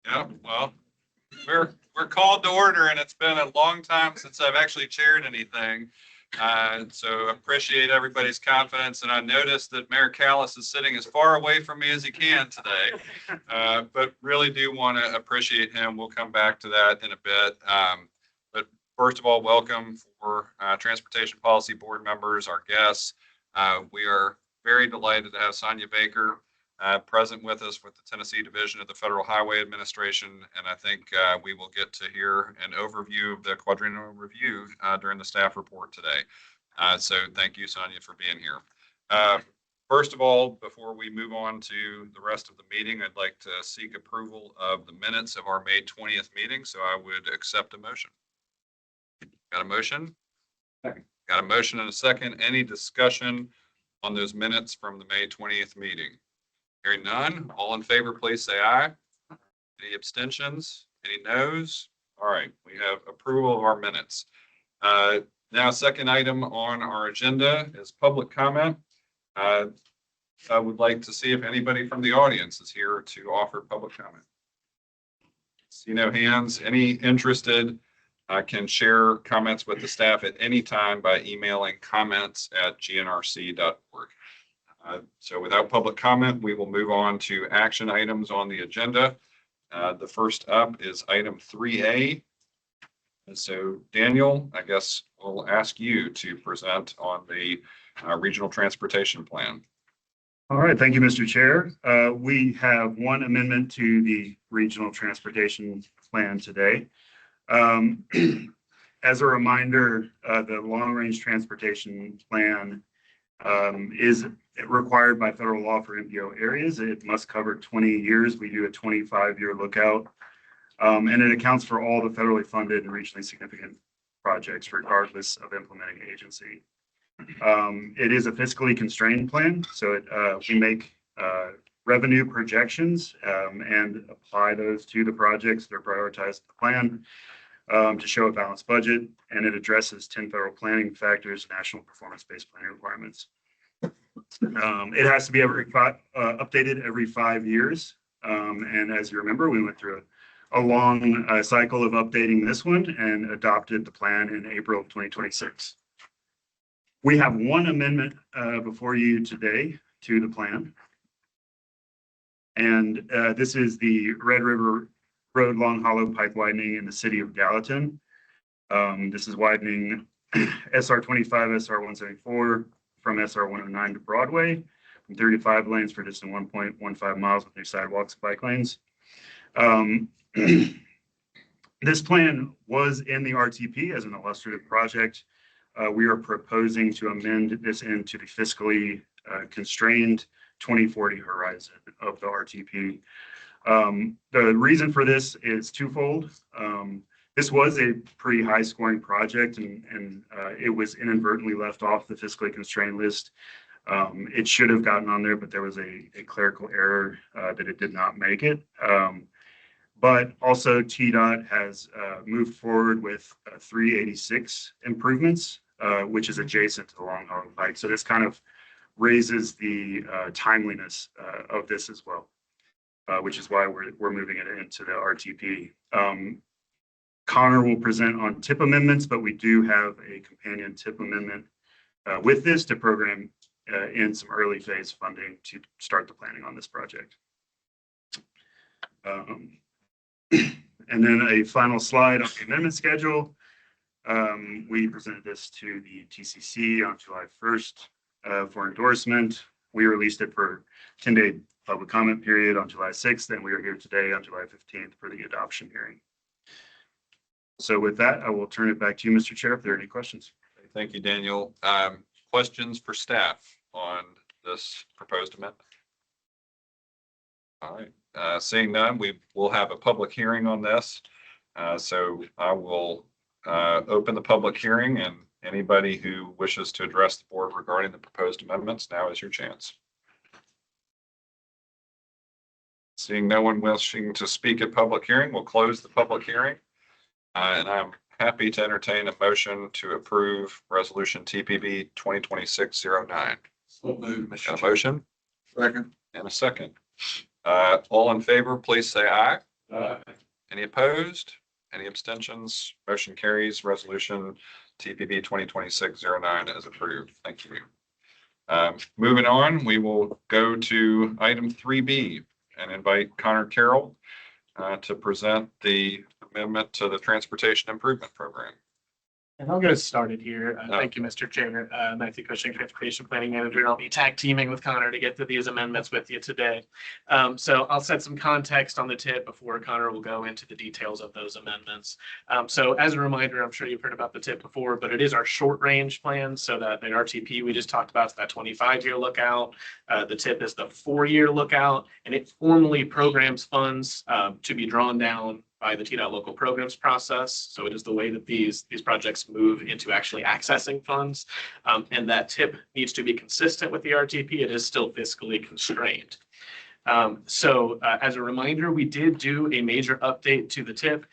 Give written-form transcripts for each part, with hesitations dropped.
Yeah, well, we're called to order, and it's been a long time since I've actually chaired anything. So appreciate everybody's confidence, and I noticed that Mayor Callis is sitting as far away from me as he can today. But really do want to appreciate him. We'll come back to that in a bit. But first of all, welcome for Transportation Policy Board members, our guests. We are very delighted to have Sonia Baker present with us with the Tennessee Division of the Federal Highway Administration. And I think we will get to hear an overview of the quadrennial review during the staff report today. So thank you, Sonia, for being here. First of all, before we move on to the rest of the meeting, I'd like to seek approval of the minutes of our May 20th meeting. So I would accept a motion. Got a motion? Second. Got a motion and a second. Any discussion on those minutes from the May 20th meeting? Hearing none, all in favor, please say aye. Any abstentions? Any noes? All right, we have approval of our minutes. Now, second item on our agenda is public comment. I would like to see if anybody from the audience is here to offer public comment. See no hands. Any interested can share comments with the staff at any time by emailing comments@gnrc.org. So without public comment, we will move on to action items on the agenda. The first up is item 3A. And so Daniel, I guess we'll ask you to present on the regional transportation plan. All right, thank you, Mr. Chair. We have one amendment to the regional transportation plan today. As a reminder, the long-range transportation plan is required by federal law for MPO areas. It must cover 20 years. We do a 25-year lookout, and it accounts for all the federally funded and regionally significant projects, regardless of implementing agency. It is a fiscally constrained plan, so we make revenue projections and apply those to the projects that are prioritized in the plan to show a balanced budget, and it addresses 10 federal planning factors, national performance-based planning requirements. It has to be updated every 5 years. And as you remember, we went through a long cycle of updating this one and adopted the plan in April of 2026. We have one amendment before you today to the plan. And this is the Red River Road Long Hollow Pipe widening in the city of Gallatin. This is widening SR 25, SR 174 from SR 109 to Broadway, from 35 lanes for distance 1.15 miles with new sidewalks and bike lanes. This plan was in the RTP as an illustrative project. We are proposing to amend this into the fiscally constrained 2040 horizon of the RTP. The reason for this is twofold. This was a pretty high scoring project, and it was inadvertently left off the fiscally constrained list. It should have gotten on there, but there was a clerical error that it did not make it. But also TDOT has moved forward with 386 improvements, which is adjacent to the Long Hollow Pike. So this kind of raises the timeliness of this as well, which is why we're moving it into the RTP. Connor will present on TIP amendments, but we do have a companion TIP amendment with this to program in some early phase funding to start the planning on this project. And then a final slide on the amendment schedule. We presented this to the TCC on July 1st for endorsement. We released it for 10-day public comment period on July 6th, and we are here today on July 15th for the adoption hearing. So with that, I will turn it back to you, Mr. Chair, if there are any questions. Thank you, Daniel. Questions for staff on this proposed amendment? All right. Seeing none, we will have a public hearing on this. So I will open the public hearing, and anybody who wishes to address the board regarding the proposed amendments, now is your chance. Seeing no one wishing to speak at public hearing, we'll close the public hearing. And I'm happy to entertain a motion to approve resolution TPB 2026-09. So moved, Mr. Got a motion? Second. And a second. All in favor, please say aye. Any opposed? Any abstentions? Motion carries. Resolution TPB 2026-09 is approved. Thank you. Moving on, we will go to item 3B and invite Connor Carroll to present the amendment to the Transportation Improvement Program. And I'll get us started here. Thank you, Mr. Chair. Matthew Cushing, Transportation Planning Manager. I'll be tag teaming with Connor to get to these amendments with you today. So I'll set some context on the tip before Connor will go into the details of those amendments. So as a reminder, I'm sure you've heard about the tip before, but it is our short range plan. So that the RTP we just talked about is that 25-year lookout. The tip is the 4-year lookout, and it formally programs funds to be drawn down by the TDOT local programs process. So it is the way that these projects move into actually accessing funds. And that tip needs to be consistent with the RTP. It is still fiscally constrained. So as a reminder, we did do a major update to the tip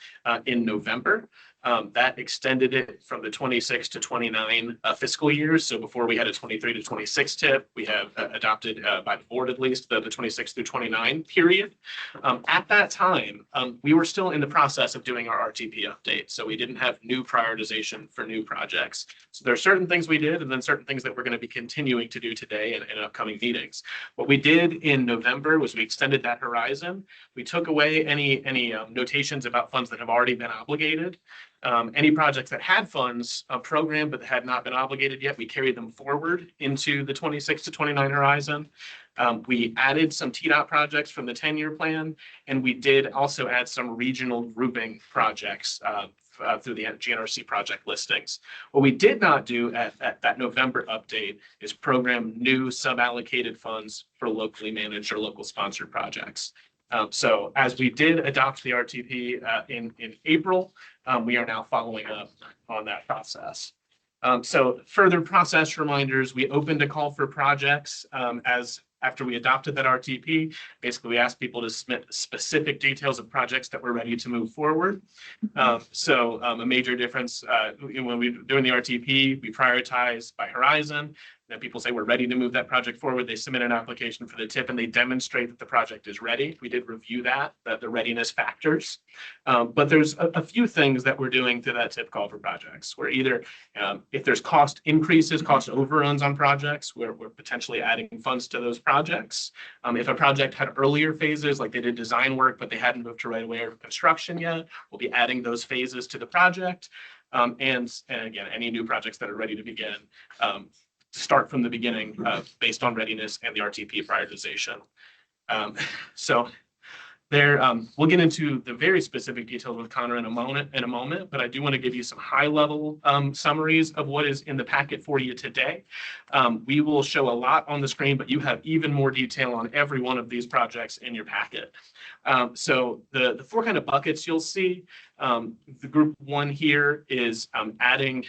in November. That extended it from the 26 to 29 fiscal years. So before we had a 23 to 26 tip, we have adopted by the board at least the 26 through 29 period. At that time, we were still in the process of doing our RTP update. So we didn't have new prioritization for new projects. So there are certain things we did and then certain things that we're going to be continuing to do today in upcoming meetings. What we did in November was we extended that horizon. We took away any notations about funds that have already been obligated. Any projects that had funds programmed but had not been obligated yet, we carried them forward into the 26 to 29 horizon. We added some TDOT projects from the 10-year plan, and we did also add some regional grouping projects through the GNRC project listings. What we did not do at that November update is program new sub-allocated funds for locally managed or local sponsored projects. So as we did adopt the RTP in April, we are now following up on that process. So further process reminders, we opened a call for projects after we adopted that RTP. Basically, we asked people to submit specific details of projects that were ready to move forward. So a major difference when we're doing the RTP, we prioritize by horizon. Then people say we're ready to move that project forward. They submit an application for the tip and they demonstrate that the project is ready. We did review that the readiness factors. But there's a few things that we're doing to that tip call for projects. Where either if there's cost increases, cost overruns on projects, we're potentially adding funds to those projects. If a project had earlier phases, like they did design work, but they hadn't moved to right away or construction yet, we'll be adding those phases to the project. And again, any new projects that are ready to begin, start from the beginning based on readiness and the RTP prioritization. So there, we'll get into the very specific details with Connor in a moment, but I do want to give you some high-level summaries of what is in the packet for you today. We will show a lot on the screen, but you have even more detail on every one of these projects in your packet. So the 4 kind of buckets you'll see, the group 1 here is adding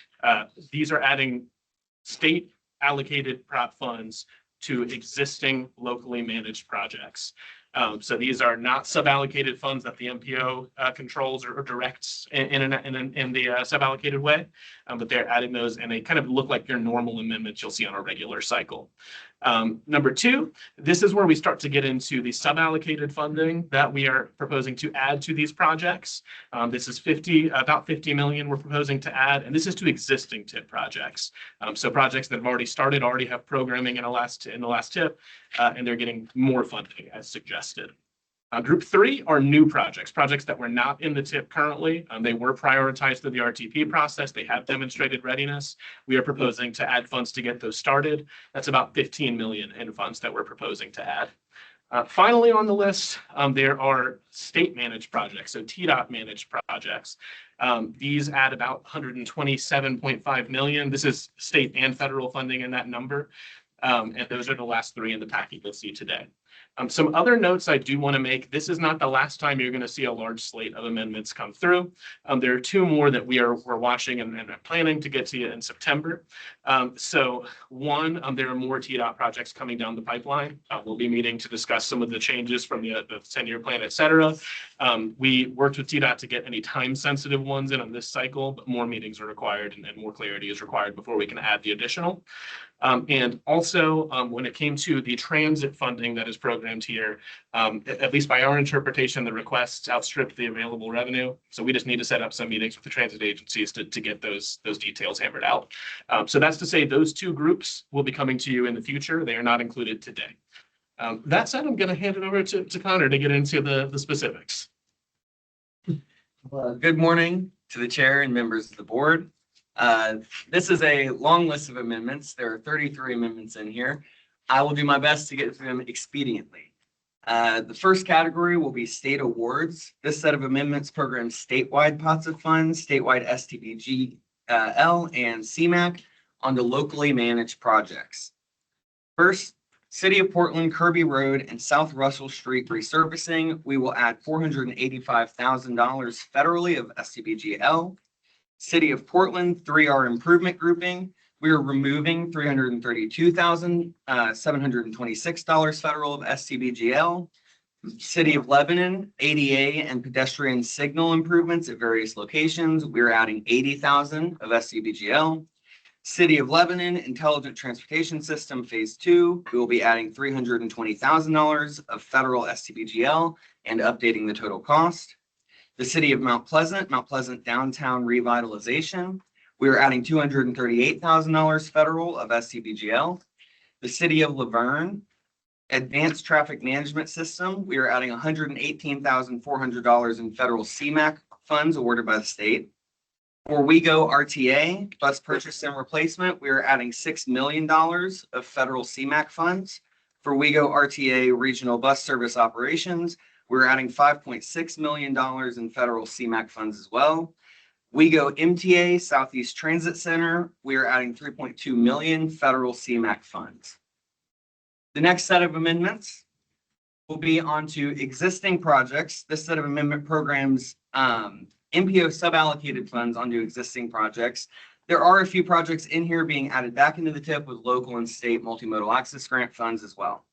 state allocated prop funds to existing locally managed projects. So these are not sub-allocated funds that the MPO controls or directs in the sub-allocated way, but they're adding those and they kind of look like your normal amendments you'll see on a regular cycle. Number 2, this is where we start to get into the sub-allocated funding that we are proposing to add to these projects. This is about 50 million we're proposing to add, and this is to existing TIP projects. So projects that have already started, already have programming in the last TIP, and they're getting more funding as suggested. Group 3 are new projects that were not in the TIP currently. They were prioritized through the RTP process. They have demonstrated readiness. We are proposing to add funds to get those started. That's about 15 million in funds that we're proposing to add. Finally on the list, there are state managed projects, so TDOT managed projects. These add about 127.5 million. This is state and federal funding in that number. And those are the last 3 in the packet you'll see today. Some other notes I do want to make. This is not the last time you're going to see a large slate of amendments come through. There are 2 more that we're watching and planning to get to you in September. So one, there are more TDOT projects coming down the pipeline. We'll be meeting to discuss some of the changes from the 10-year plan, et cetera. We worked with TDOT to get any time-sensitive ones in on this cycle, but more meetings are required and more clarity is required before we can add the additional. And also, when it came to the transit funding that is programmed here, at least by our interpretation, the requests outstripped the available revenue. So we just need to set up some meetings with the transit agencies to get those details hammered out. So that's to say those two groups will be coming to you in the future. They are not included today. That said, I'm going to hand it over to Connor to get into the specifics. Good morning to the chair and members of the board. This is a long list of amendments. There are 33 amendments in here. I will do my best to get through them expediently. The first category will be state awards. This set of amendments programs statewide pots of funds, statewide STBGL and CMAQ onto locally managed projects. First, City of Portland, Kirby Road and South Russell Street resurfacing. We will add $485,000 federally of STBGL. City of Portland 3R improvement grouping. We are removing $332,726 federal of STBGL. City of Lebanon ADA and pedestrian signal improvements at various locations. We're adding $80,000 of STBGL. City of Lebanon Intelligent Transportation System Phase 2. We will be adding $320,000 of federal STBGL and updating the total cost. The City of Mount Pleasant Downtown Revitalization. We are adding $238,000 federal of STBGL. The City of Laverne Advanced Traffic Management System. We are adding $118,400 in federal CMAQ funds awarded by the state. For WeGo RTA, bus purchase and replacement, we are adding $6 million of federal CMAQ funds. For WeGo RTA regional bus service operations, we're adding $5.6 million in federal CMAQ funds as well. WeGo MTA Southeast Transit Center, we are adding $3.2 million federal CMAQ funds. The next set of amendments will be onto existing projects. This set of amendment programs MPO suballocated funds onto existing projects. There are a few projects in here being added back into the TIP with local and state multimodal access grant funds as well.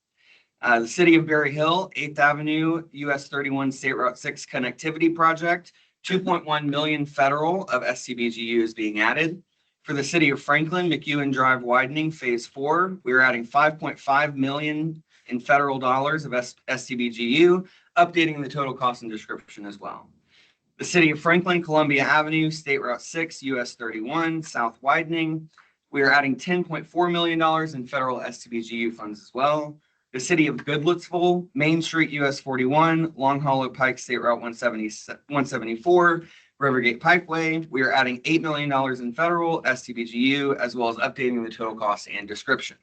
The City of Berry Hill, 8th Avenue, US 31 State Route 6 connectivity project, $2.1 million federal of STBGU is being added. For the City of Franklin, McEwen Drive widening Phase 4, we're adding $5.5 million in federal dollars of STBGU, updating the total cost and description as well. The City of Franklin, Columbia Avenue, State Route 6, US 31, South widening. We are adding $10.4 million in federal STBGU funds as well. The City of Goodlettsville, Main Street, US 41, Long Hollow Pike, State Route 174, Rivergate Pikeway. We are adding $8 million in federal STBGU, as well as updating the total cost and description.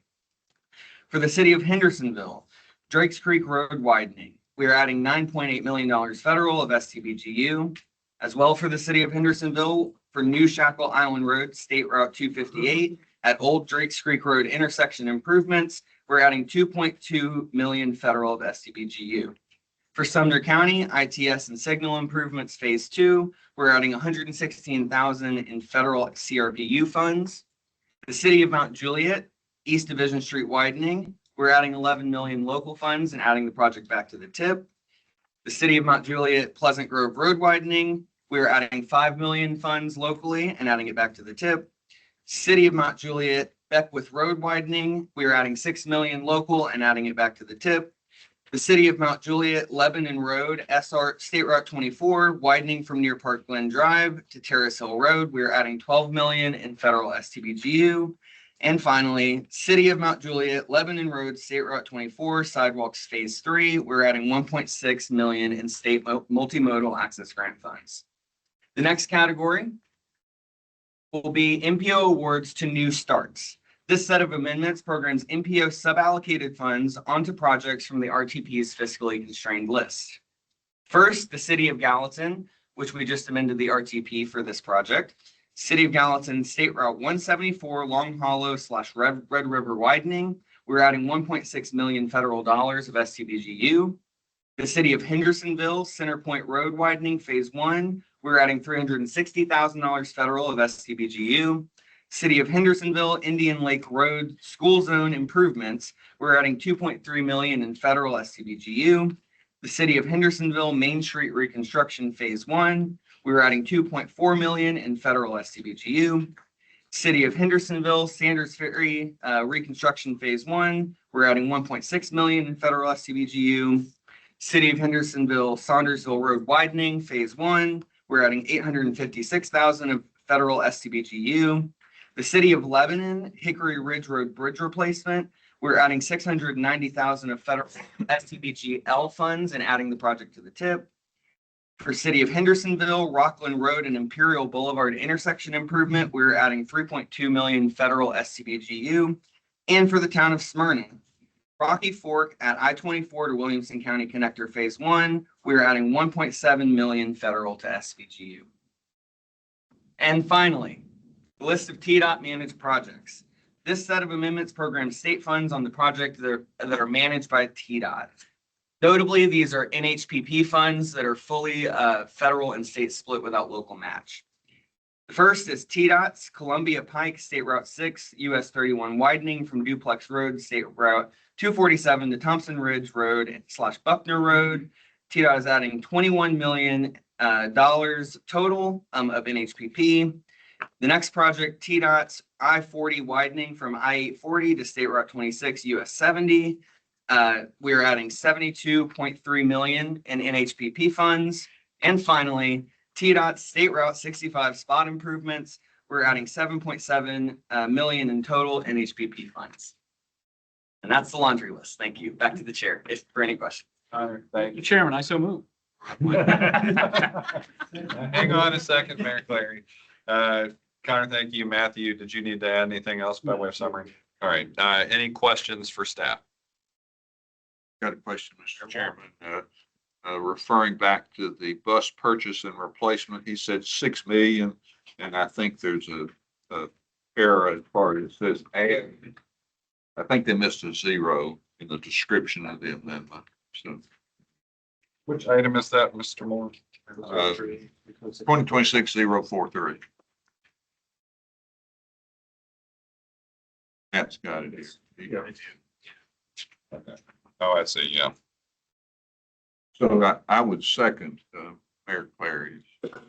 For the City of Hendersonville, Drakes Creek Road widening. We are adding $9.8 million federal of STBGU. As well for the City of Hendersonville, for New Shackle Island Road, State Route 258, at Old Drakes Creek Road intersection improvements, we're adding $2.2 million federal of STBGU. For Sumner County, ITS and signal improvements Phase 2, we're adding $116,000 in federal CRPU funds. The City of Mount Juliet, East Division Street widening, we're adding $11 million local funds and adding the project back to the TIP. The City of Mount Juliet, Pleasant Grove Road widening, we're adding $5 million funds locally and adding it back to the TIP. City of Mount Juliet, Beckwith Road widening, we are adding $6 million local and adding it back to the TIP. The City of Mount Juliet, Lebanon Road, State Route 24, widening from near Park Glen Drive to Terrace Hill Road, we are adding $12 million in federal STBGU. And finally, City of Mount Juliet, Lebanon Road, State Route 24, sidewalks Phase 3, we're adding $1.6 million in state multimodal access grant funds. The next category will be MPO awards to new starts. This set of amendments programs MPO suballocated funds onto projects from the RTP's fiscally constrained list. First, the City of Gallatin, which we just amended the RTP for this project. City of Gallatin, State Route 174, Long Hollow / Red River widening. We're adding $1.6 million federal dollars of STBGU. The City of Hendersonville, Center Point Road widening Phase 1. We're adding $360,000 federal of STBGU. City of Hendersonville, Indian Lake Road school zone improvements. We're adding $2.3 million in federal STBGU. The City of Hendersonville, Main Street reconstruction Phase 1. We're adding $2.4 million in federal STBGU. City of Hendersonville, Sanders Ferry, reconstruction phase 1, we're adding 1.6 million in federal STBGU. City of Hendersonville, Saundersville Road widening phase 1, we're adding 856,000 of federal STBGU. The City of Lebanon, Hickory Ridge Road bridge replacement, we're adding 690,000 of federal STBGL funds and adding the project to the tip. For City of Hendersonville, Rockland Road and Imperial Boulevard intersection improvement, we're adding 3.2 million federal STBGU. And for the town of Smyrna, Rocky Fork at I-24 to Williamson County Connector Phase 1, we're adding 1.7 million federal to STBGU. And finally, the list of TDOT managed projects. This set of amendments programs state funds on the project that are managed by TDOT. Notably, these are NHPP funds that are fully federal and state split without local match. The first is TDOT's Columbia Pike State Route 6, US 31 widening from Duplex Road, State Route 247 to Thompson Ridge Road / Buckner Road. TDOT is adding $21 million total of NHPP. The next project, TDOT's I-40 widening from I-840 to State Route 26, US 70. We're adding 72.3 million in NHPP funds. And finally, TDOT State Route 65 spot improvements. We're adding 7.7 million in total NHPP funds. And that's the laundry list. Thank you. Back to the chair if for any questions. Thank you. Chairman, I so move. Hang on a second, Mayor Clary. Connor, thank you. Matthew, did you need to add anything else by way of summary? All right. Any questions for staff? Got a question, Mr. Chairman. Referring back to the bus purchase and replacement, he said 6 million, and I think there's a error as far as it says add. I think they missed a 0 in the description of the amendment. So Which item is that, Mr. Moore? 2026-043. That's got it here. Okay. Oh, I see. Yeah. So I would second Mayor Clary's. All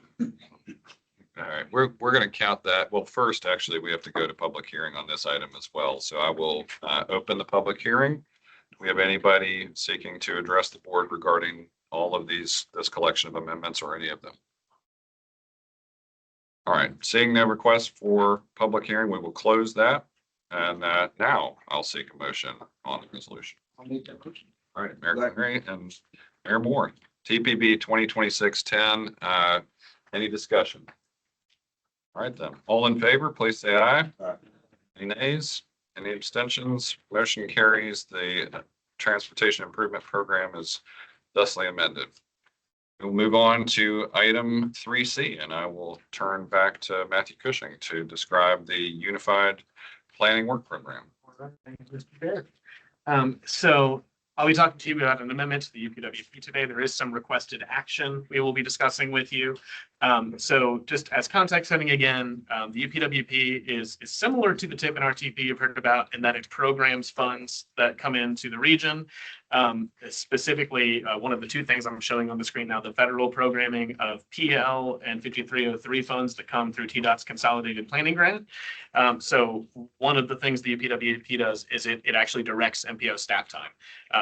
right. We're going to count that. Well, first, actually, we have to go to public hearing on this item as well. So I will open the public hearing. Do we have anybody seeking to address the board regarding all of this collection of amendments or any of them? All right. Seeing no request for public hearing, we will close that. And now I'll seek a motion on the resolution. I'll make that motion. All right, Mayor Henry and Mayor Moore, TPB 2026-10. Any discussion? All right, then. All in favor, please say aye. Aye. Any nays? Any abstentions? Motion carries. The Transportation Improvement Program is thusly amended. We'll move on to item 3C, and I will turn back to Matthew Cushing to describe the Unified Planning Work Program. Thank you, Mr. Chair. So I'll be talking to you about an amendment to the UPWP today. There is some requested action we will be discussing with you. So just as context setting again, the UPWP is similar to the TIP and RTP you've heard about in that it programs funds that come into the region. Specifically, one of the two things I'm showing on the screen now, the federal programming of PL and 5303 funds that come through TDOT's Consolidated Planning Grant. So one of the things the UPWP does is it actually directs MPO staff time.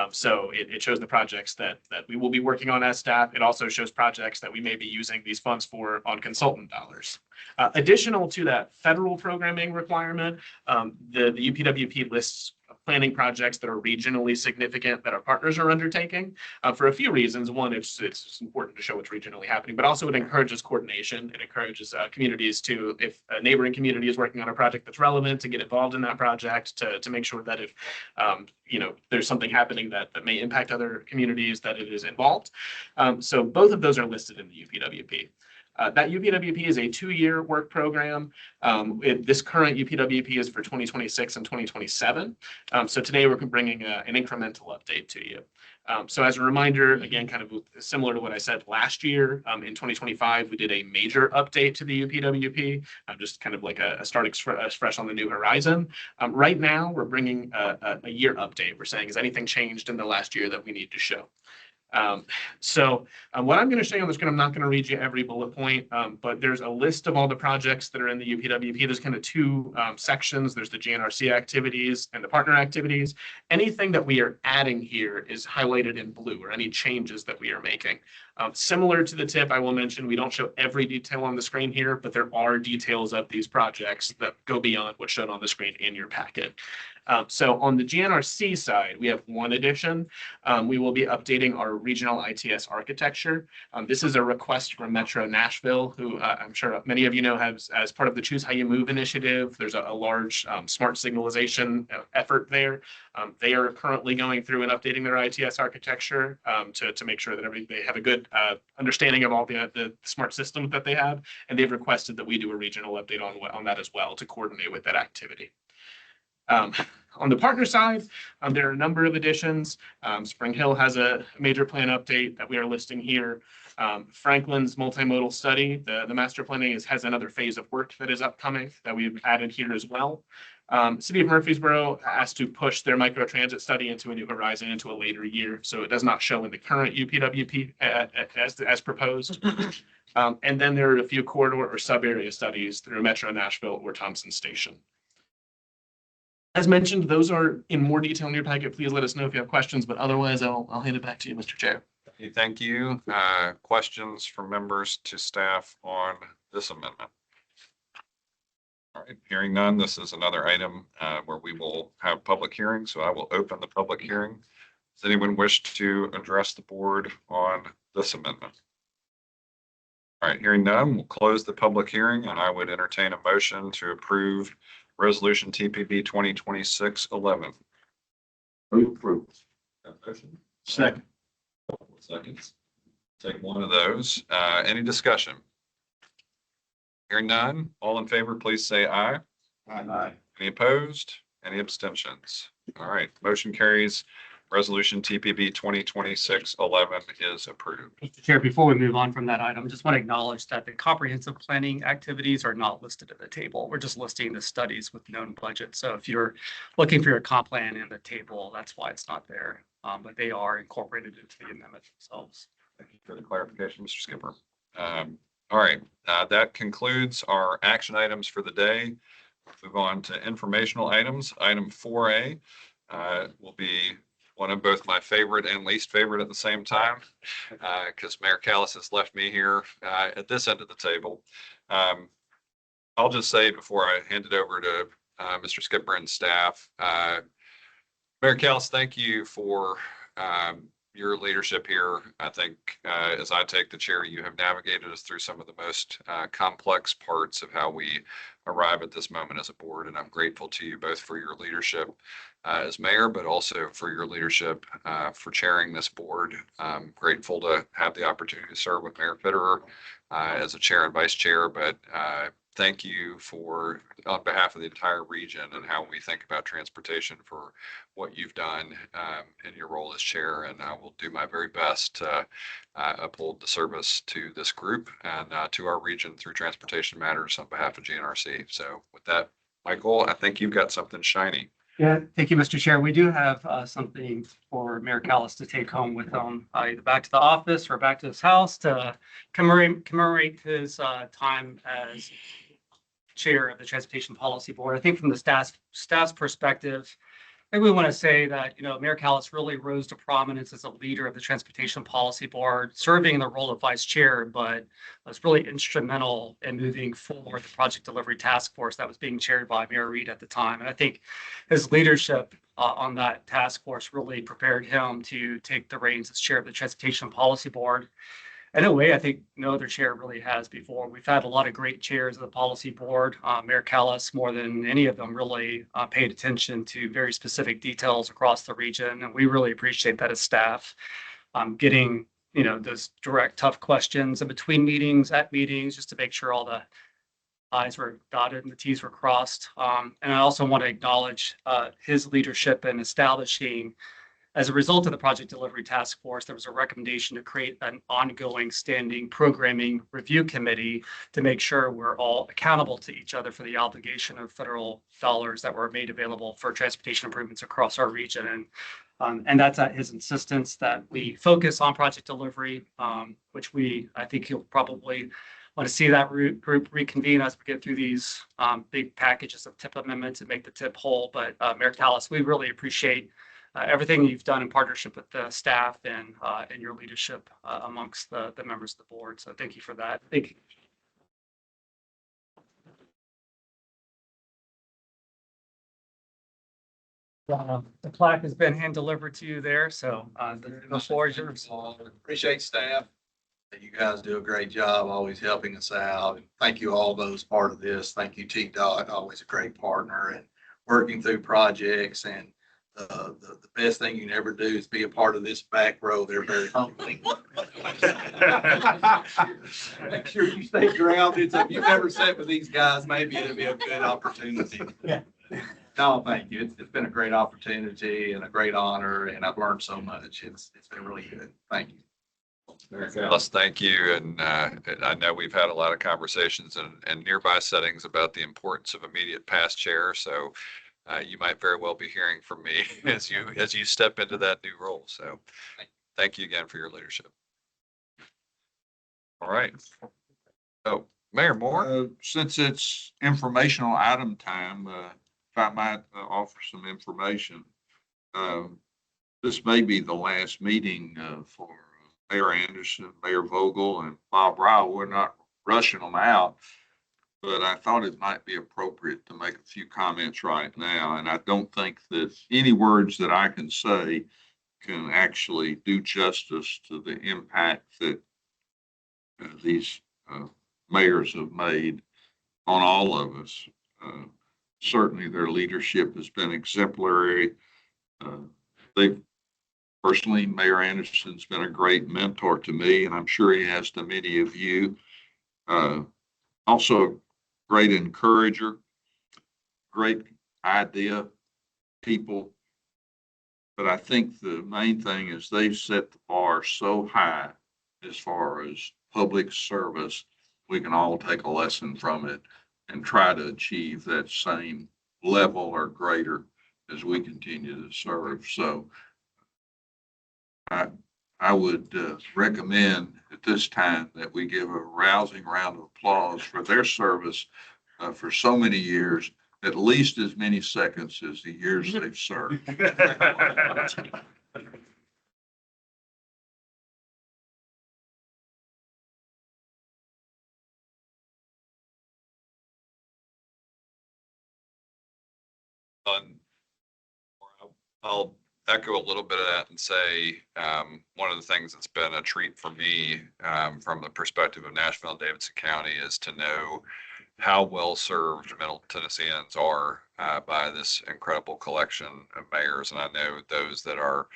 So it shows the projects that we will be working on as staff. It also shows projects that we may be using these funds for on consultant dollars. Additional to that federal programming requirement, the UPWP lists planning projects that are regionally significant that our partners are undertaking for a few reasons. One, it's important to show what's regionally happening, but also it encourages coordination. It encourages communities to, if a neighboring community is working on a project that's relevant, to get involved in that project to make sure that if there's something happening that may impact other communities, that it is involved. So both of those are listed in the UPWP. That UPWP is a 2-year work program. This current UPWP is for 2026 and 2027. So today we're bringing an incremental update to you. So as a reminder, again, kind of similar to what I said last year, in 2025, we did a major update to the UPWP, just kind of like a starting fresh on the new horizon. Right now, we're bringing a year update. We're saying, has anything changed in the last year that we need to show? What I'm going to show you on the screen, I'm not going to read you every bullet point, but there's a list of all the projects that are in the UPWP. There's kind of two sections. There's the GNRC activities and the partner activities. Anything that we are adding here is highlighted in blue, or any changes that we are making. Similar to the tip, I will mention we don't show every detail on the screen here, but there are details of these projects that go beyond what's shown on the screen in your packet. So on the GNRC side, we have one addition. We will be updating our regional ITS architecture. This is a request from Metro Nashville, who I'm sure many of you know has, as part of the Choose How You Move initiative, there's a large smart signalization effort there. They are currently going through and updating their ITS architecture to make sure that they have a good understanding of all the smart systems that they have. And they've requested that we do a regional update on that as well to coordinate with that activity. On the partner side, there are a number of additions. Spring Hill has a major plan update that we are listing here. Franklin's multimodal study, the master planning has another phase of work that is upcoming that we've added here as well. City of Murfreesboro asked to push their microtransit study into a new horizon into a later year, so it does not show in the current UPWP as proposed. And then there are a few corridor or sub-area studies through Metro Nashville or Thompson Station. As mentioned, those are in more detail in your packet. Please let us know if you have questions, but otherwise I'll hand it back to you, Mr. Chair. Thank you. Questions from members to staff on this amendment? All right, hearing none, this is another item where we will have public hearing, so I will open the public hearing. Does anyone wish to address the board on this amendment? All right, hearing none, we'll close the public hearing, and I would entertain a motion to approve Resolution TPB 2026-11. Approved. Second. Seconds. Take one of those. Any discussion? Hearing none, all in favor, please say aye. Aye. Any opposed? Any abstentions? All right, motion carries. Resolution TPB 2026-11 is approved. Mr. Chair, before we move on from that item, I just want to acknowledge that the comprehensive planning activities are not listed at the table. We're just listing the studies with known budget. So if you're looking for your comp plan in the table, that's why it's not there. But they are incorporated into the amendment themselves. Thank you for the clarification, Mr. Skipper. All right, that concludes our action items for the day. Move on to informational items. Item 4A will be one of both my favorite and least favorite at the same time, because Mayor Callis has left me here at this end of the table. I'll just say before I hand it over to Mr. Skipper and staff, Mayor Callis, thank you for your leadership here. I think as I take the chair, you have navigated us through some of the most complex parts of how we arrive at this moment as a board. And I'm grateful to you both for your leadership as mayor, but also for your leadership for chairing this board. I'm grateful to have the opportunity to serve with Mayor Fitterer as a chair and vice chair, but thank you for, on behalf of the entire region and how we think about transportation, for what you've done in your role as chair. And I will do my very best to uphold the service to this group and to our region through Transportation Matters on behalf of GNRC. So with that, Michael, I think you've got something shiny. Yeah, thank you, Mr. Chair. We do have something for Mayor Callis to take home with him, either back to the office or back to his house to commemorate his time as chair of the Transportation Policy Board. I think from the staff's perspective, I think we want to say that, Mayor Callis really rose to prominence as a leader of the Transportation Policy Board, serving in the role of vice chair, but was really instrumental in moving forward the project delivery task force that was being chaired by Mayor Reed at the time. And I think his leadership on that task force really prepared him to take the reins as chair of the Transportation Policy Board. In a way, I think no other chair really has before. We've had a lot of great chairs of the policy board. Mayor Callis, more than any of them, really paid attention to very specific details across the region. And we really appreciate that as staff, getting, those direct, tough questions in between meetings, at meetings, just to make sure all the I's were dotted and the T's were crossed. And I also want to acknowledge his leadership in establishing, as a result of the Project Delivery Task Force, there was a recommendation to create an ongoing standing programming review committee to make sure we're all accountable to each other for the obligation of federal dollars that were made available for transportation improvements across our region. And And that's at his insistence that we focus on project delivery, which I think you'll probably want to see that group reconvene as we get through these big packages of tip amendments and make the tip whole. But Mayor Callis, we really appreciate everything you've done in partnership with the staff and your leadership amongst the members of the board. So thank you for that. Thank you. The plaque has been hand delivered to you there, so the floor is yours. Appreciate staff. You guys do a great job always helping us out. And thank you all those part of this. Thank you, T-Dot, always a great partner and working through projects. And the best thing you can ever do is be a part of this back row. They're very humbling. Make sure you stay grounded. So if you've never sat with these guys, maybe it'll be a good opportunity. Yeah. No, thank you. It's been a great opportunity and a great honor, and I've learned so much. It's been really good. Thank you. Let's thank you. And I know we've had a lot of conversations in nearby settings about the importance of immediate past chair. So you might very well be hearing from me as you step into that new role. So thank you again for your leadership. All right. So Mayor Moore. Since it's informational item time, if I might offer some information. This may be the last meeting for Mayor Anderson, Mayor Vogel, and Bob Ryle. We're not rushing them out, but I thought it might be appropriate to make a few comments right now. And I don't think that any words that I can say can actually do justice to the impact that these mayors have made on all of us. Certainly their leadership has been exemplary. They've personally, Mayor Anderson's been a great mentor to me, and I'm sure he has to many of you. Also a great encourager, great idea people. But I think the main thing is they've set the bar so high as far as public service, we can all take a lesson from it and try to achieve that same level or greater as we continue to serve. So I would recommend at this time that we give a rousing round of applause for their service for so many years, at least as many seconds as the years they've served. I'll echo a little bit of that and say one of the things that's been a treat for me from the perspective of Nashville and Davidson County is to know how well served Middle Tennesseans are by this incredible collection of mayors. And I know those that are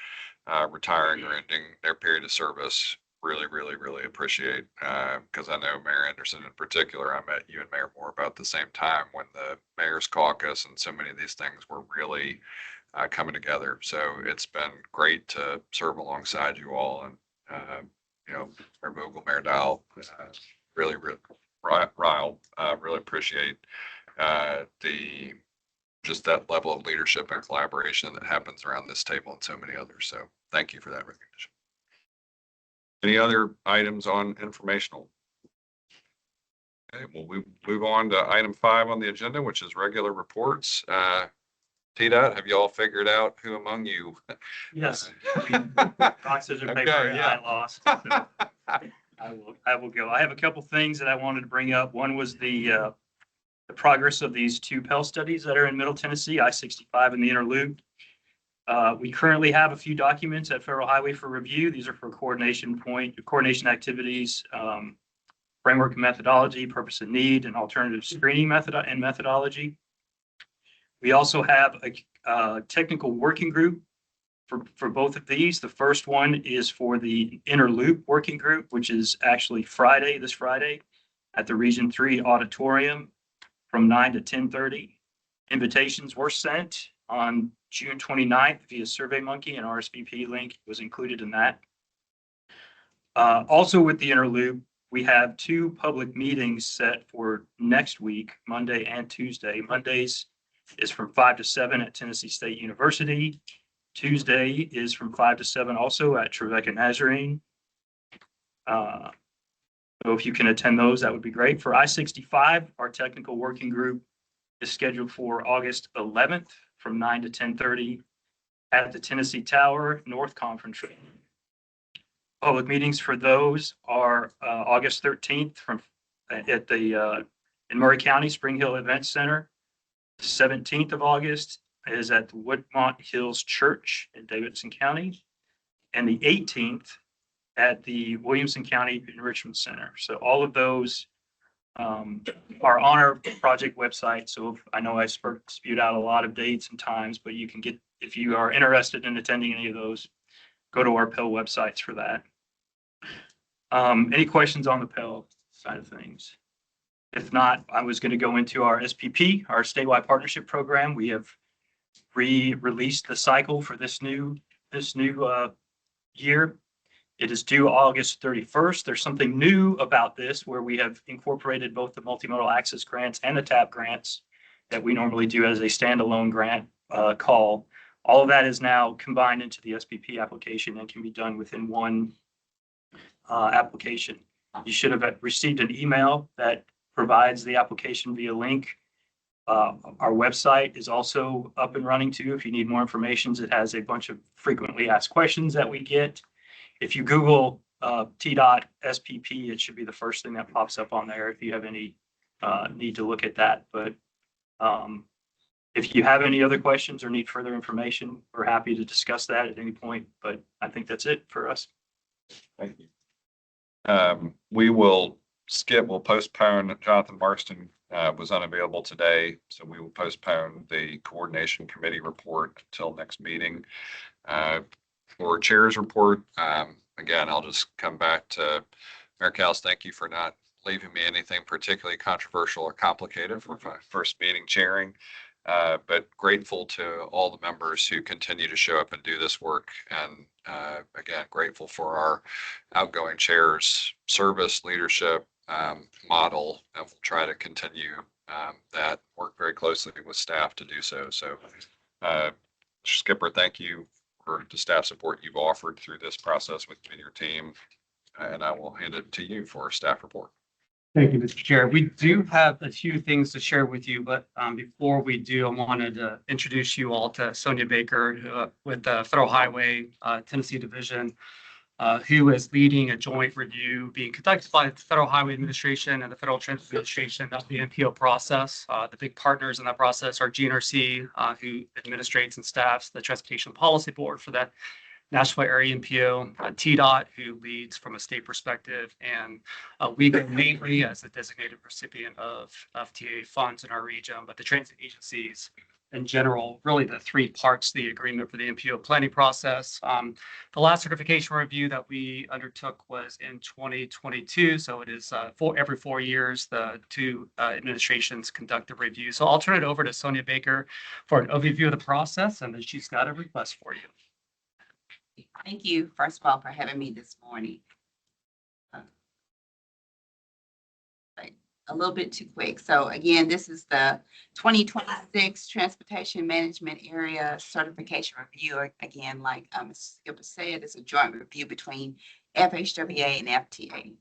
retiring or ending their period of service really appreciate, because I know Mayor Anderson in particular, I met you and Mayor Moore about the same time when the Mayor's Caucus and so many of these things were really coming together. So it's been great to serve alongside you all, and Mayor Vogel, Mayor Dial, really Ryle, really appreciate just that level of leadership and collaboration that happens around this table and so many others. So thank you for that recognition. Any other items on informational? Okay, well, we move on to item 5 on the agenda, which is regular reports. T-Dot, have you all figured out who among you? Yes. Rock, scissors, paper, Okay, yeah. I lost. So I will go. I have a couple things that I wanted to bring up. One was the progress of these 2 Pell studies that are in Middle Tennessee, I-65 and the Inner Loop. We currently have a few documents at Federal Highway for review. These are for coordination activities, framework and methodology, purpose and need, and alternative screening methodology. We also have a technical working group for both of these. The first one is for the Inner Loop Working Group, which is actually this Friday at the Region 3 Auditorium from 9 to 10:30. Invitations were sent on June 29th via SurveyMonkey, and RSVP link was included in that. Also with the Inner Loop, we have 2 public meetings set for next week, Monday and Tuesday. Mondays is from 5 to 7 at Tennessee State University, Tuesday is from 5 to 7 also at Trevecca Nazarene. So if you can attend those, that would be great. For I-65, our technical working group is scheduled for August 11th from 9 to 10:30 at the Tennessee Tower North Conference Room. Public meetings for those are August 13th at the in Murray County Spring Hill Event Center. 17th of August is at the Woodmont Hills Church in Davidson County, and the 18th at the Williamson County Enrichment Center. So all of those are on our project website. So I know I spewed out a lot of dates and times, but you can get, if you are interested in attending any of those, go to our Pell websites for that. Any questions on the Pell side of things? If not, I was going to go into our SPP, our statewide partnership program. We have re-released the cycle for this new year. It is due August 31st. There's something new about this where we have incorporated both the multimodal access grants and the TAP grants that we normally do as a standalone grant call. All of that is now combined into the SPP application and can be done within one application. You should have received an email that provides the application via link. Our website is also up and running too. If you need more information, it has a bunch of frequently asked questions that we get. If you Google T.SPP, it should be the first thing that pops up on there if you have any need to look at that. But if you have any other questions or need further information, we're happy to discuss that at any point. But I think that's it for us. Thank you. We'll postpone. Jonathan Marston was unavailable today, so we will postpone the coordination committee report until next meeting. For chair's report, again, I'll just come back to Mayor Callis. Thank you for not leaving me anything particularly controversial or complicated for my first meeting chairing. But grateful to all the members who continue to show up and do this work. And again, grateful for our outgoing chair's service, leadership, model, and we'll try to continue that, work very closely with staff to do so. So Skipper, thank you for the staff support you've offered through this process with you and your team. And I will hand it to you for a staff report. Thank you, Mr. Chair. We do have a few things to share with you, but before we do, I wanted to introduce you all to Sonia Baker with the Federal Highway Tennessee Division, who is leading a joint review being conducted by the Federal Highway Administration and the Federal Transit Administration of the NPO process. The big partners in that process are GNRC, who administrates and staffs the Transportation Policy Board for that Nashville area NPO, TDOT, who leads from a state perspective, and we go mainly as a designated recipient of FTA funds in our region, but the transit agencies in general, really the three parts of the agreement for the NPO planning process. The last certification review that we undertook was in 2022, so it is every 4 years the two administrations conduct a review. So I'll turn it over to Sonia Baker for an overview of the process, and then she's got a request for you. Thank you, first of all, for having me this morning. A little bit too quick. So again, this is the 2026 Transportation Management Area Certification Review. Again, like Mr. Skipper said, it's a joint review between FHWA and FTA.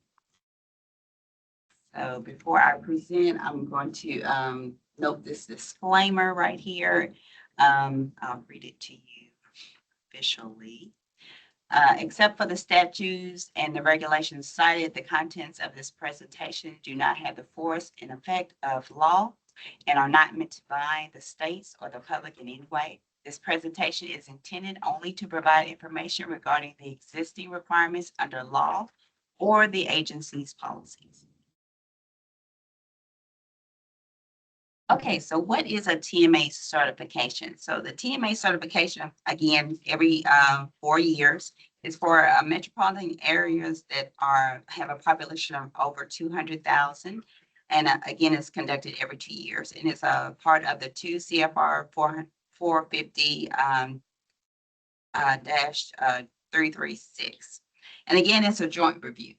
So before I present, I'm going to note this disclaimer right here. I'll read it to you officially. Except for the statutes and the regulations cited, the contents of this presentation do not have the force and effect of law and are not meant to bind the states or the public in any way. This presentation is intended only to provide information regarding the existing requirements under law or the agency's policies. Okay, so what is a TMA certification? So the TMA certification, again, every 4 years, is for metropolitan areas that have a population of over 200,000. And again, it's conducted every 2 years. And it's a part of the 2 CFR 450-336. And again, it's a joint review.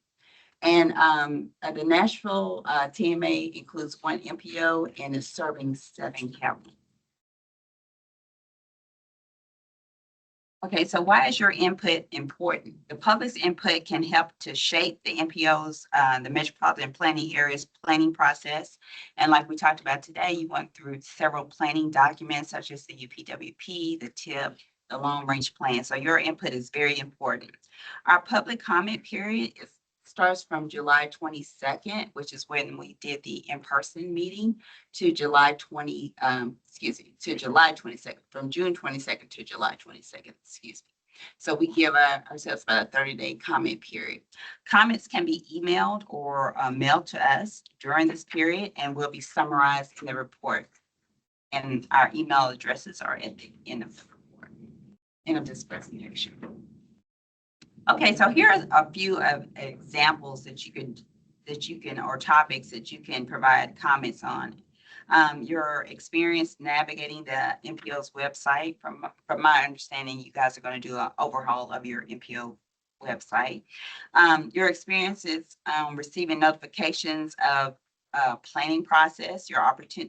And the Nashville TMA includes 1 MPO and is serving 7 counties. Okay, so why is your input important? The public's input can help to shape the MPO's, the Metropolitan Planning Area's planning process. And like we talked about today, you went through several planning documents such as the UPWP, the TIP, the long range plan. So your input is very important. Our public comment period starts from July 22nd, which is when we did the in-person meeting, to July 22nd, from June 22nd to July 22nd, excuse me. So we give ourselves about a 30-day comment period. Comments can be emailed or mailed to us during this period and will be summarized in the report. And our email addresses are at the end of the report, end of this presentation. Okay, so here are a few of examples that you can, or topics that you can provide comments on. Your experience navigating the MPO's website. From my understanding, you guys are going to do an overhaul of your MPO website. Your experiences receiving notifications of planning process.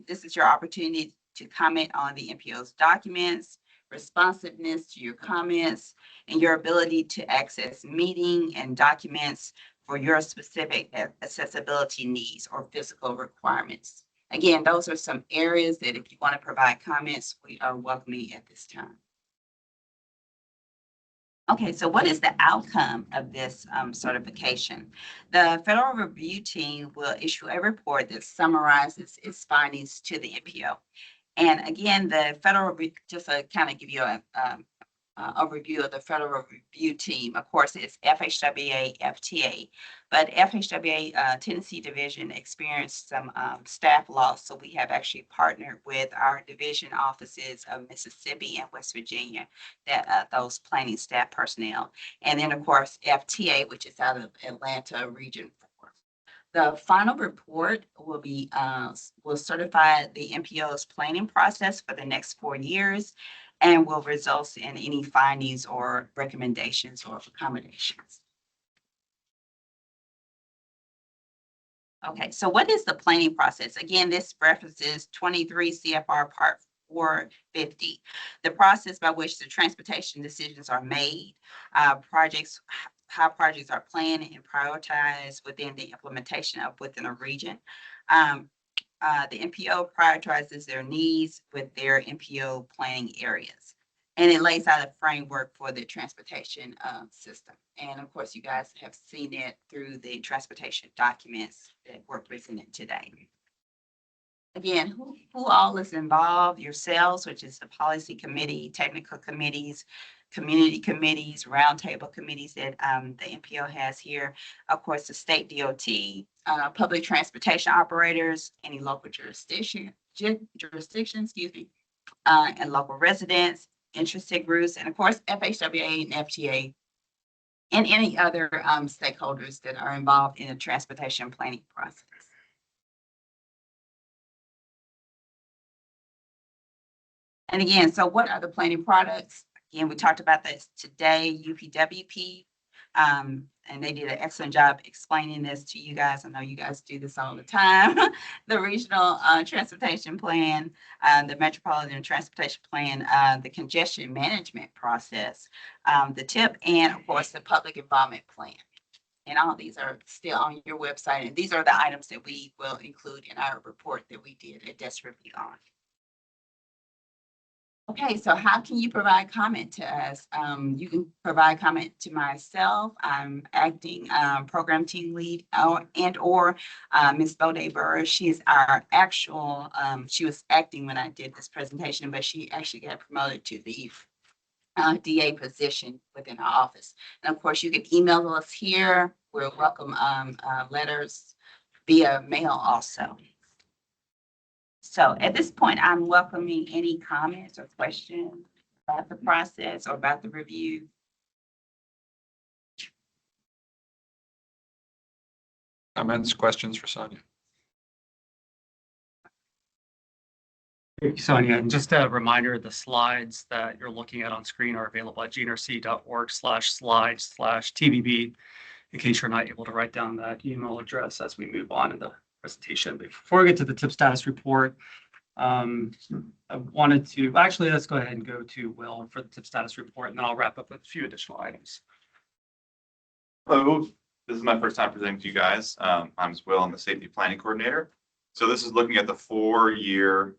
This is your opportunity to comment on the MPO's documents, responsiveness to your comments, and your ability to access meeting and documents for your specific accessibility needs or physical requirements. Again, those are some areas that if you want to provide comments, we are welcoming at this time. Okay, so what is the outcome of this certification? The Federal Review Team will issue a report that summarizes its findings to the MPO. And again, the federal, just to kind of give you a overview of the Federal Review Team, of course, it's FHWA, FTA, but FHWA Tennessee Division experienced some staff loss. So we have actually partnered with our division offices of Mississippi and West Virginia, that those planning staff personnel. And then, of course, FTA, which is out of Atlanta Region 4. The final report will certify the MPO's planning process for the next 4 years and will result in any findings or recommendations or accommodations. Okay, so what is the planning process? Again, this references 23 CFR Part 450, the process by which the transportation decisions are made, how projects are planned and prioritized within the implementation of within a region. The MPO prioritizes their needs with their MPO planning areas. And it lays out a framework for the transportation system. And of course, you guys have seen it through the transportation documents that were presented today. Again, who all is involved? Yourselves, which is the policy committee, technical committees, community committees, roundtable committees that the MPO has here. Of course, the state DOT, public transportation operators, any local jurisdiction, excuse me, and local residents, interested groups, and of course, FHWA and FTA, and any other stakeholders that are involved in the transportation planning process. And again, so what are the planning products? Again, we talked about this today, UPWP, and they did an excellent job explaining this to you guys. I know you guys do this all the time. The regional transportation plan, the metropolitan transportation plan, the congestion management process, the TIP, and of course, the public involvement plan. And all these are still on your website. And these are the items that we will include in our report that we did a desk review on. Okay, so how can you provide comment to us? You can provide comment to myself. I'm acting program team lead, or Ms. Bode Burr. She is our actual, she was acting when I did this presentation, but she actually got promoted to the DA position within our office. And of course, you can email us here. We're welcome letters via mail also. So at this point, I'm welcoming any comments or questions about the process or about the review. Comments, questions for Sonia? Thank you, Sonia. And just a reminder, the slides that you're looking at on screen are available at gnrc.org/slides/TBB in case you're not able to write down that email address as we move on in the presentation. But before we get to the TIP status report, I wanted to, actually, let's go ahead and go to Will for the tip status report, and then I'll wrap up with a few additional items. Hello, this is my first time presenting to you guys. I'm Will, I'm the safety planning coordinator. So this is looking at the 4-year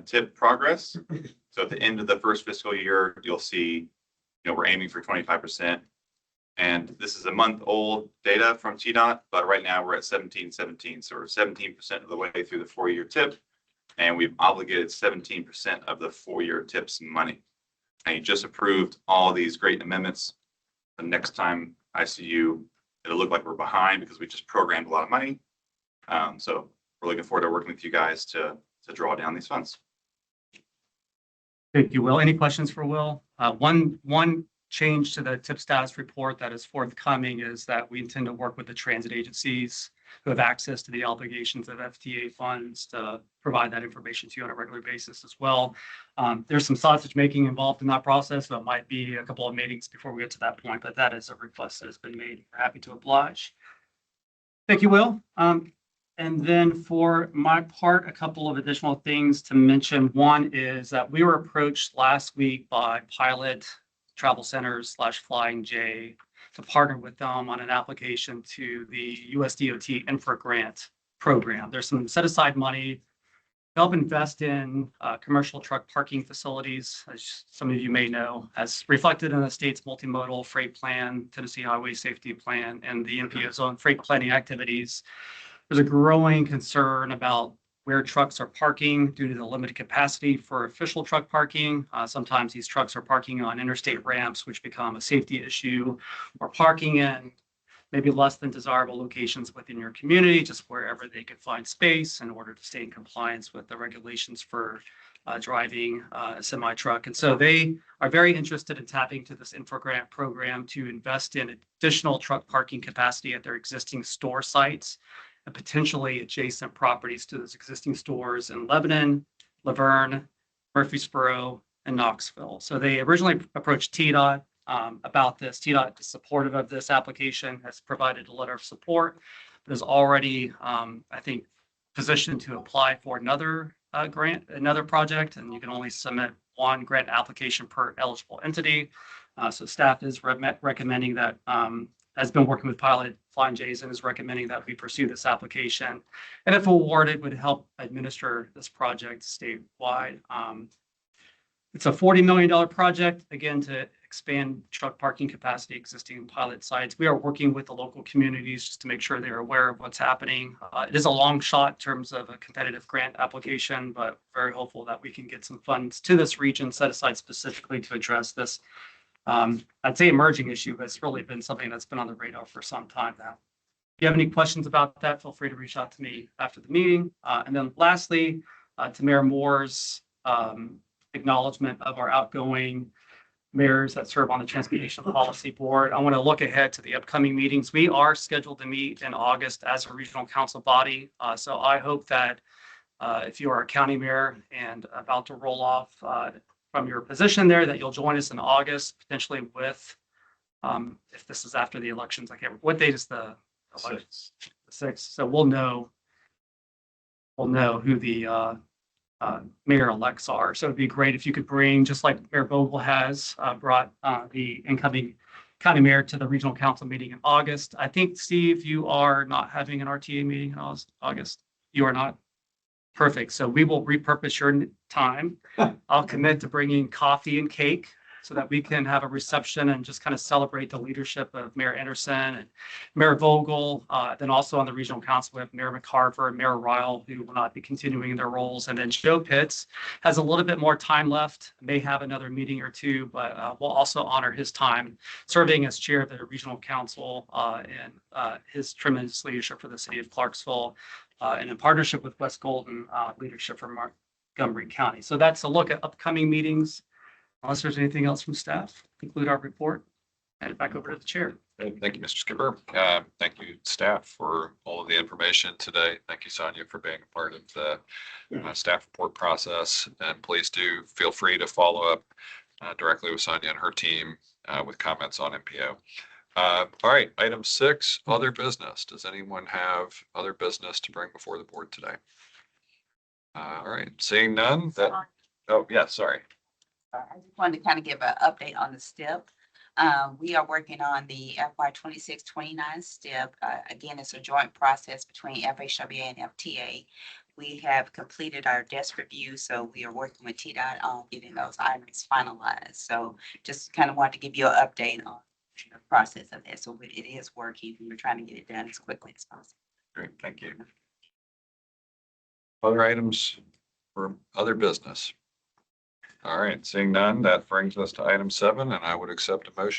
tip progress. So at the end of the first fiscal year, you'll see, we're aiming for 25%. And this is a month-old data from TDOT, but right now we're at 1717. So we're 17% of the way through the 4-year tip, and we've obligated 17% of the 4-year tips money. And you just approved all these great amendments. The next time I see you, it'll look like we're behind because we just programmed a lot of money. So we're looking forward to working with you guys to draw down these funds. Thank you, Will. Any questions for Will? One change to the tip status report that is forthcoming is that we intend to work with the transit agencies who have access to the obligations of FTA funds to provide that information to you on a regular basis as well. There's some sausage making involved in that process, so it might be a couple of meetings before we get to that point, but that is a request that has been made. We're happy to oblige. Thank you, Will. And then for my part, a couple of additional things to mention. One is that we were approached last week by Pilot Travel Centers / Flying J to partner with them on an application to the USDOT Infra Grant program. There's some set aside money to help invest in commercial truck parking facilities, as some of you may know, as reflected in the state's multimodal freight plan, Tennessee Highway Safety Plan, and the NPO zone freight planning activities. There's a growing concern about where trucks are parking due to the limited capacity for official truck parking. Sometimes these trucks are parking on interstate ramps, which become a safety issue, or parking in maybe less than desirable locations within your community, just wherever they could find space in order to stay in compliance with the regulations for driving a semi truck. And so they are very interested in tapping to this infra grant program to invest in additional truck parking capacity at their existing store sites and potentially adjacent properties to those existing stores in Lebanon, Laverne, Murfreesboro, and Knoxville. So they originally approached TDOT about this. TDOT is supportive of this application, has provided a letter of support, but is already, I think, positioned to apply for another grant, another project, and you can only submit one grant application per eligible entity. So staff is recommending that, has been working with Pilot Flying J's and is recommending that we pursue this application. And if awarded, would help administer this project statewide. It's a $40 million project, again, to expand truck parking capacity existing pilot sites. We are working with the local communities just to make sure they're aware of what's happening. It is a long shot in terms of a competitive grant application, but very hopeful that we can get some funds to this region set aside specifically to address this. I'd say emerging issue, but it's really been something that's been on the radar for some time now. If you have any questions about that, feel free to reach out to me after the meeting. And then lastly, to Mayor Moore's acknowledgement of our outgoing mayors that serve on the Transportation Policy Board. I want to look ahead to the upcoming meetings. We are scheduled to meet in August as a regional council body. So I hope that if you are a county mayor and about to roll off from your position there, that you'll join us in August, potentially with, if this is after the elections, I can't remember, what date is the elections? The 6th. So we'll know who the mayor-elects are. So it'd be great if you could bring, just like Mayor Vogel has brought the incoming county mayor to the regional council meeting in August. I think, Steve, you are not having an RTA meeting in August. You are not? Perfect. So we will repurpose your time. I'll commit to bringing coffee and cake so that we can have a reception and just kind of celebrate the leadership of Mayor Anderson and Mayor Vogel. Then also on the regional council, we have Mayor McCarver and Mayor Ryle, who will not be continuing in their roles. And then Joe Pitts has a little bit more time left, may have another meeting or two, but we'll also honor his time serving as chair of the regional council and his tremendous leadership for the city of Clarksville. And in partnership with Wes Golden, leadership from Montgomery County. So that's a look at upcoming meetings. Unless there's anything else from staff, conclude our report. Hand it back over to the chair. Thank you, Mr. Skipper. Thank you, staff, for all of the information today. Thank you, Sonia, for being a part of the staff report process. And please do feel free to follow up directly with Sonia and her team with comments on MPO. All right, item 6, other business. Does anyone have other business to bring before the board today? All right, seeing none, that, oh, yeah, sorry. I just wanted to kind of give an update on the STIP. We are working on the FY 26-29 STIP. Again, it's a joint process between FHWA and FTA. We have completed our desk review, so we are working with TDOT on getting those items finalized. So just kind of wanted to give you an update on the process of that. So it is working. We're trying to get it done as quickly as possible. Great, thank you. Other items for other business? All right, seeing none, that brings us to item 7, and I would accept a motion